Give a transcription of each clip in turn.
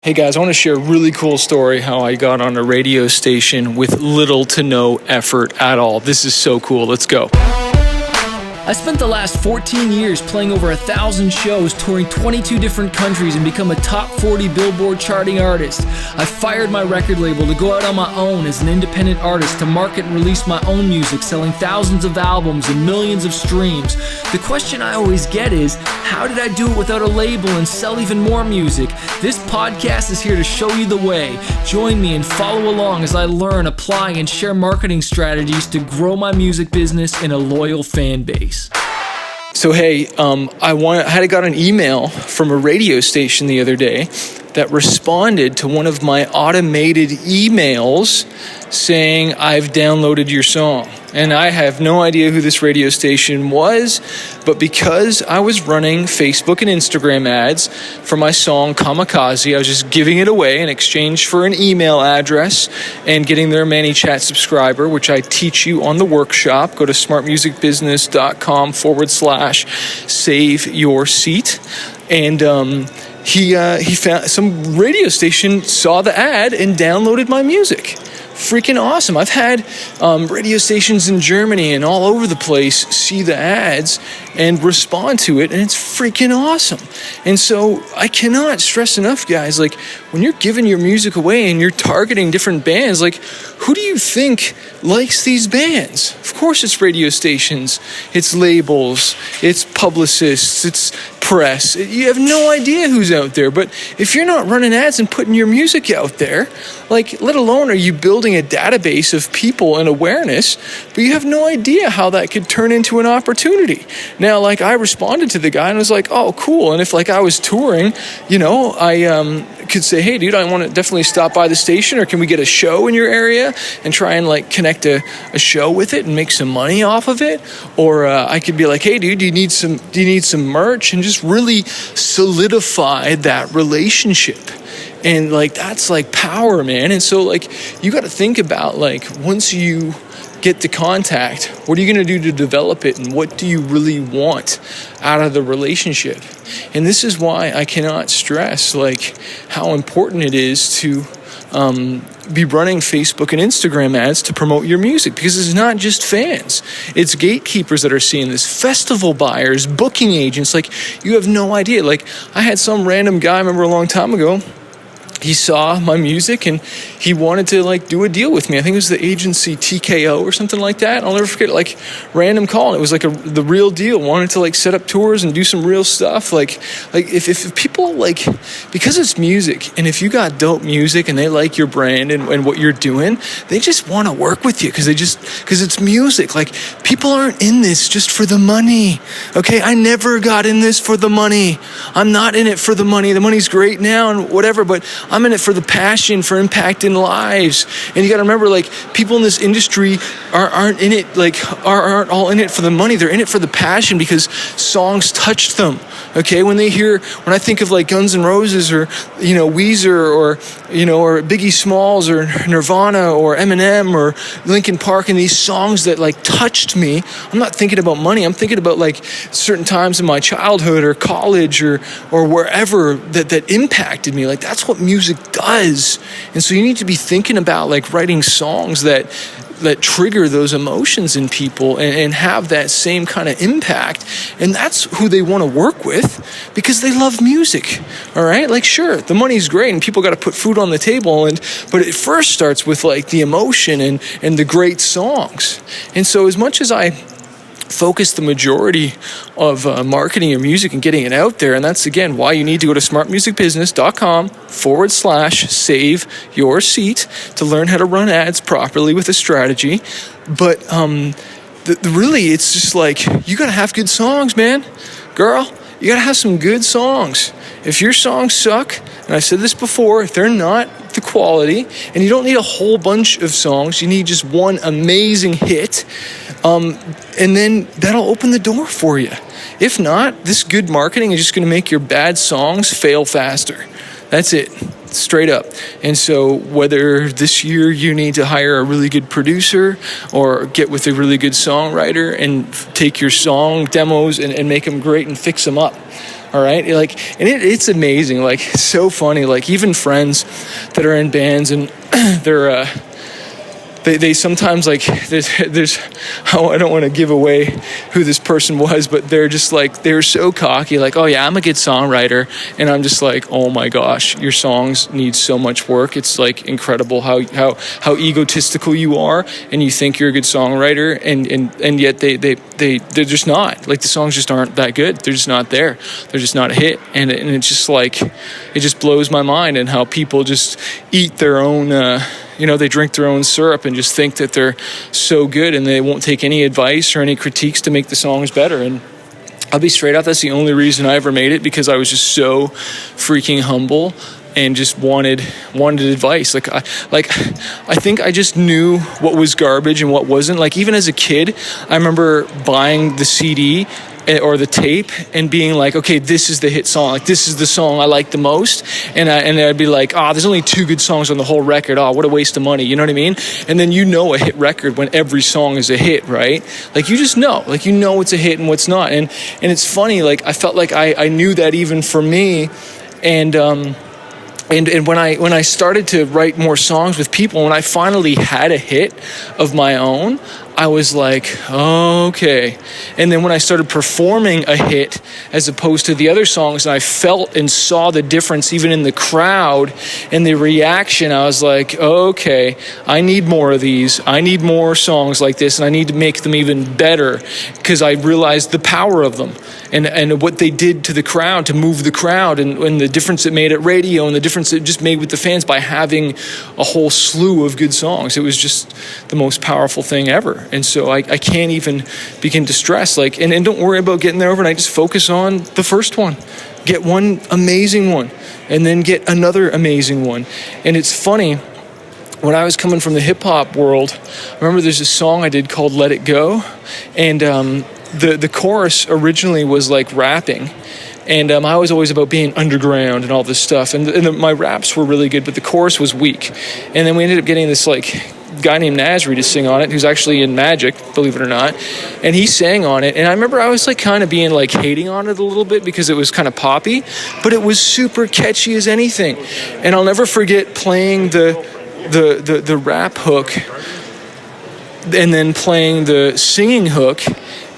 Hey guys, I want to share a really cool story how I got on a radio station with little to no effort at all. This is so cool. Let's go. I spent the last 14 years playing over 1,000 shows, touring 22 different countries, and become a top 40 Billboard charting artist. I fired my record label to go out on my own as an independent artist to market and release my own music, selling thousands of albums and millions of streams. The question I always get is, how did I do it without a label and sell even more music? This podcast is here to show you the way. Join me and follow along as I learn, apply, and share marketing strategies to grow my music business and a loyal fan base. So hey, I got an email from a radio station the other day that responded to one of my automated emails saying, I've downloaded your song. And I have no idea who this radio station was, but because I was running Facebook and Instagram ads for my song Kamikaze, I was just giving it away in exchange for an email address and getting their ManyChat subscriber, which I teach you on the workshop. Go to smartmusicbusiness.com/save your seat. And he found some radio station, saw the ad and downloaded my music. Freaking awesome. I've had radio stations in Germany and all over the place see the ads and respond to it, and it's freaking awesome. And so I cannot stress enough, guys, like when you're giving your music away and you're targeting different bands, like who do you think likes these bands? Of course it's radio stations, it's labels, it's publicists, it's press. You have no idea who's out there. But if you're not running ads and putting your music out there, like let alone are you building a database of people and awareness, but you have no idea how that could turn into an opportunity. Now, like I responded to the guy and was like, oh, cool. And if like I was touring, I could say, hey, dude, I want to definitely stop by the station, or can we get a show in your area and try and like connect a show with it and make some money off of it? Or I could be like, hey, dude, do you need some merch? And just really solidify that relationship. And like that's like power, man. And so like you got to think about like once you get the contact, what are you going to do to develop it, and what do you really want out of the relationship? And this is why I cannot stress like how important it is to be running Facebook and Instagram ads to promote your music, because it's not just fans, it's gatekeepers that are seeing this, festival buyers, booking agents. Like you have no idea. Like I had some random guy, I remember a long time ago, he saw my music and he wanted to like do a deal with me. I think it was the agency TKO or something like that. I'll never forget, like random call. And it was like the real deal. Wanted to like set up tours and do some real stuff. Like if people like, because it's music, and if you got dope music and they like your brand and what you're doing, they just want to work with you because it's music. Like people aren't in this just for the money. Okay. I never got in this for the money. I'm not in it for the money. The money's great now and whatever, but I'm in it for the passion, for impacting lives. And you got to remember, like, people in this industry aren't in it, like, aren't all in it for the money. They're in it for the passion because songs touched them. Okay, when I think of like Guns N' Roses or Weezer or Biggie Smalls or Nirvana or Eminem or Linkin Park, and these songs that like touched me, I'm not thinking about money. I'm thinking about like certain times in my childhood or college or wherever that impacted me. Like that's what music does. And so you need to be thinking about like writing songs that trigger those emotions in people and have that same kind of impact. And that's who they want to work with because they love music. All right. Like, sure, the money's great and people got to put food on the table. But it first starts with like the emotion and the great songs. And so as much as I focus the majority of marketing your music and getting it out there. And that's, again, why you need to go to smartmusicbusiness.com/save your seat to learn how to run ads properly with a strategy. But really, it's just like, you got to have good songs, man. Girl, you got to have some good songs. If your songs suck, and I've said this before, if they're not the quality, and you don't need a whole bunch of songs, you need just one amazing hit, and then that'll open the door for you. If not, this good marketing is just going to make your bad songs fail faster. That's it. Straight up. And so whether this year you need to hire a really good producer or get with a really good songwriter and take your song demos and make them great and fix them up. All right, like, and it's amazing, like, it's so funny. Like, even friends that are in bands and they're they sometimes, like, there's oh, I don't want to give away who this person was, but they're just like, they're so cocky, like, oh yeah, I'm a good songwriter, and I'm just like, oh my gosh, your songs need so much work. It's like incredible how egotistical you are, and you think you're a good songwriter, and yet they're just not. Like, the songs just aren't that good. They're just not there. They're just not a hit, and it's just like, it just blows my mind, and how people just eat their own they drink their own syrup and just think that they're so good, and they won't take any advice or any critiques to make the songs better. And I'll be straight up, that's the only reason I ever made it, because I was just so freaking humble and just wanted advice. Like I think I just knew what was garbage and what wasn't. Like, even as a kid, I remember buying the CD or the tape and being like, okay, this is the hit song. Like, this is the song I like the most. And I'd be like, there's only 2 good songs on the whole record. What a waste of money. You know what I mean? And then a hit record when every song is a hit, right? Like, you just know. Like, you know what's a hit and what's not. And it's funny, like, I felt like I knew that even for me. And when I started to write more songs with people, when I finally had a hit of my own, I was like, okay. And then when I started performing a hit as opposed to the other songs, and I felt and saw the difference even in the crowd and the reaction, I was like, okay, I need more of these. I need more songs like this, and I need to make them even better, because I realized the power of them and what they did to the crowd, to move the crowd, and the difference it made at radio, and the difference it just made with the fans by having a whole slew of good songs. It was just the most powerful thing ever. And so I can't even begin to stress, like, and don't worry about getting there overnight. Just focus on the first one. Get one amazing one, and then get another amazing one. And it's funny, when I was coming from the hip-hop world, I remember there's a song I did called Let It Go, and the chorus originally was like rapping. And I was always about being underground and all this stuff. And my raps were really good, but the chorus was weak. And then we ended up getting this, like, guy named Nasri to sing on it, who's actually in Magic, believe it or not. And he sang on it. And I remember I was, like, kind of being, like, hating on it a little bit because it was kind of poppy. But it was super catchy as anything. And I'll never forget playing the rap hook and then playing the singing hook.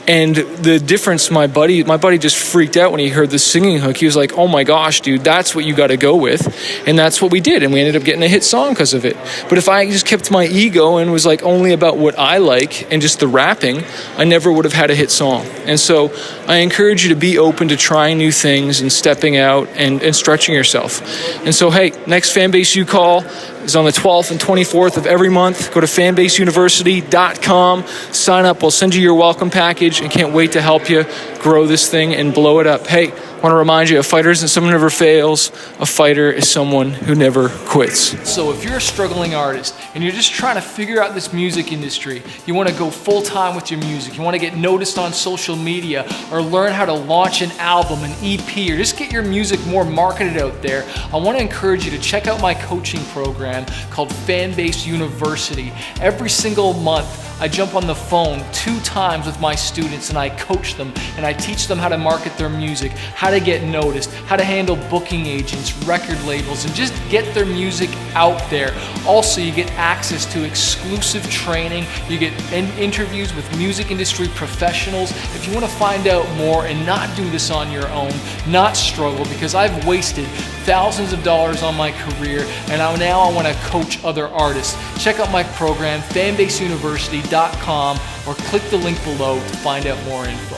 And the difference, my buddy just freaked out when he heard the singing hook. He was like, oh my gosh, dude, that's what you got to go with. And that's what we did. And we ended up getting a hit song because of it. But if I just kept my ego and was like only about what I like and just the rapping, I never would have had a hit song. And so I encourage you to be open to trying new things and stepping out and stretching yourself. And so, hey, next Fanbase U Call is on the 12th and 24th of every month. Go to fanbaseuniversity.com, sign up. We'll send you your welcome package, and can't wait to help you grow this thing and blow it up. Hey, I want to remind you, a fighter isn't someone who never fails. A fighter is someone who never quits. So if you're a struggling artist and you're just trying to figure out this music industry, you want to go full-time with your music, you want to get noticed on social media, or learn how to launch an album, an EP, or just get your music more marketed out there, I want to encourage you to check out my coaching program called Fanbase University. Every single month, I jump on the phone 2 times with my students, and I coach them, and I teach them how to market their music, how to get noticed, how to handle booking agents, record labels, and just get their music out there. Also, you get access to exclusive training, you get interviews with music industry professionals. If you want to find out more and not do this on your own, not struggle, because I've wasted thousands of dollars on my career, and now I want to coach other artists. Check out my program, fanbaseuniversity.com, or click the link below to find out more info.